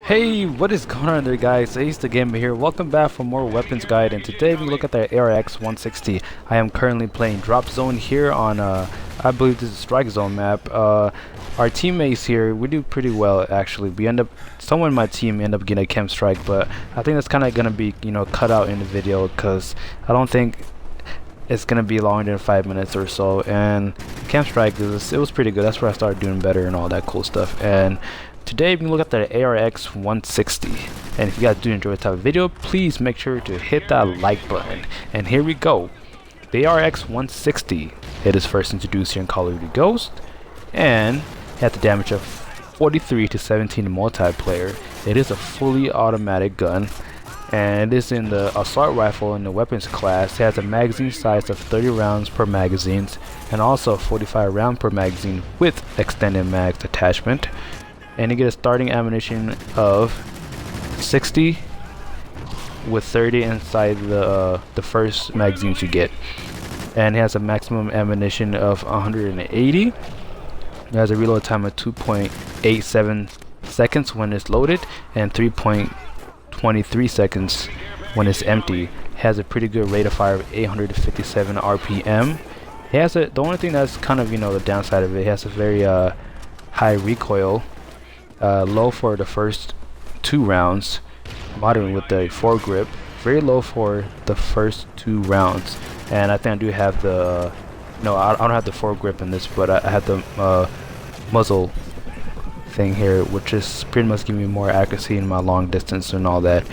Hey, what is going on there, guys? Ace the Gamer here. Welcome back for more weapons guide, and today we look at the ARX 160. I am currently playing Drop Zone here on I believe this is Strike Zone map. Our teammates here, we do pretty well actually. We end up, someone in my team end up getting a Chem Strike, but I think that's kind of gonna be cut out in the video because I don't think it's gonna be longer than 5 minutes or so. And Chem Strike it was pretty good. That's where I started doing better and all that cool stuff. And today we can look at the ARX 160, and if you guys do enjoy this type of video, please make sure to hit that like button. And here we go. The ARX 160, it is first introduced here in Call of Duty Ghost, and had the damage of 43 to 17 in multiplayer. It is a fully automatic gun, and it is in the assault rifle in the weapons class. It has a magazine size of 30 rounds per magazine, and also 45 round per magazine with extended mags attachment. And you get a starting ammunition of 60 with 30 inside the first magazines you get. And it has a maximum ammunition of 180. It has a reload time of 2.87 seconds when it's loaded and 3.23 seconds when it's empty. It has a pretty good rate of fire of 857 RPM. It has the only thing that's kind of the downside of it, it has a very high recoil. Low for the first 2 rounds, moderate with the foregrip, very low for the first 2 rounds. And I think I do have the no, I don't have the foregrip in this, but I have the muzzle thing here, which is pretty much giving me more accuracy in my long distance and all that.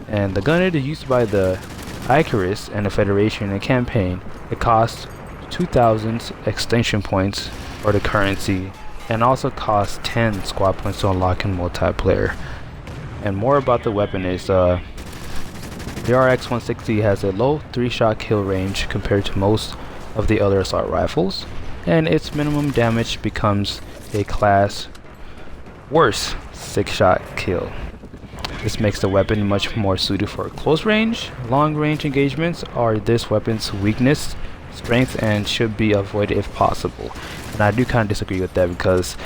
And the gun it is used by the ARX and the Federation in campaign. It costs 2,000 extension points for the currency, and also costs 10 squad points to unlock in multiplayer. And more about the weapon is the ARX 160 has a low 3-shot kill range compared to most of the other assault rifles, and its minimum damage becomes a class worse 6-shot kill. This makes the weapon much more suited for close range. Long range engagements are this weapon's weakness, strength, and should be avoided if possible. And I do kind of disagree with that, because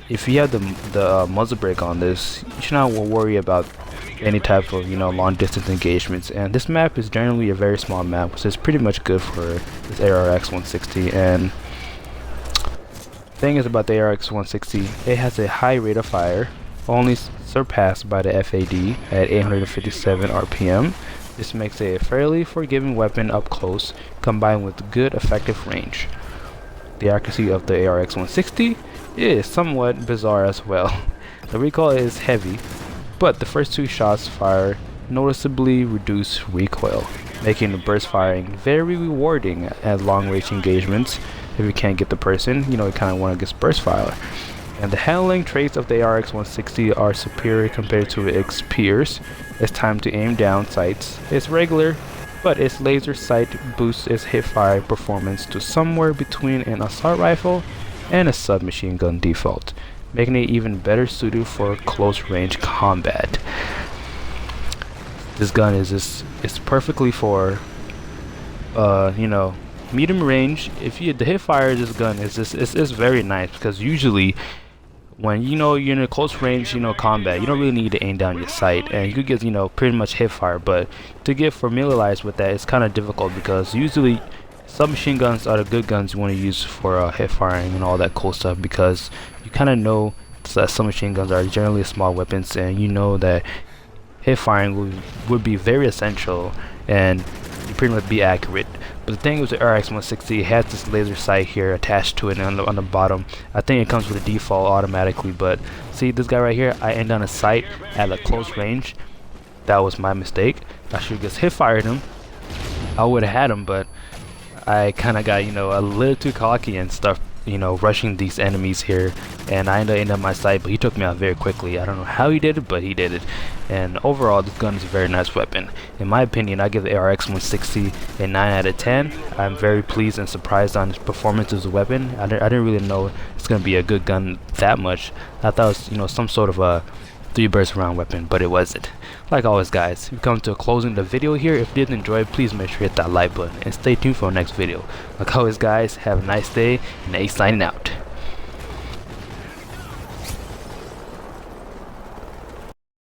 if you have the muzzle brake on this, you should not worry about any type of long distance engagements. And this map is generally a very small map, which is pretty much good for this ARX 160. And thing is about the ARX 160, it has a high rate of fire, only surpassed by the FAD at 857 RPM. This makes it a fairly forgiving weapon up close, combined with good effective range. The accuracy of the ARX 160 is somewhat bizarre as well. The recoil is heavy, but the first 2 shots fire noticeably reduce recoil, making the burst firing very rewarding at long range engagements. If you can't get the person, you kind of want to get burst fire. And the handling traits of the ARX 160 are superior compared to its peers. Its time to aim down sights is regular, but its laser sight boosts its hipfire performance to somewhere between an assault rifle and a submachine gun default, making it even better suited for close range combat. This gun is perfectly for medium range. If the hipfire of this gun is very nice, because usually when you're in a close range combat, you don't really need to aim down your sight, and you could get pretty much hip fire. But to get familiarized with that, it's kind of difficult, because usually submachine guns are the good guns you want to use for hip firing and all that cool stuff, because you kind of know that submachine guns are generally small weapons, and that hip firing would be very essential and you pretty much be accurate. But the thing with the ARX 160, it has this laser sight here attached to it on the bottom. I think it comes with a default automatically, but see this guy right here, I end on a sight at a close range. That was my mistake. I should have just hip fired him. I would have had him, but I kind of got a little too cocky and stuff, rushing these enemies here, and I ended up my sight, but he took me out very quickly. I don't know how he did it, but he did it. And overall, this gun is a very nice weapon. In my opinion, I give the ARX 160 a 9 out of 10. I'm very pleased and surprised on its performance as a weapon. I didn't really know it's going to be a good gun that much. I thought it was some sort of a 3 burst round weapon, but it wasn't. Like always, guys, we come to a closing of the video here. If you did enjoy, please make sure to hit that like button and stay tuned for our next video. Like always, guys, have a nice day, and Ace signing out.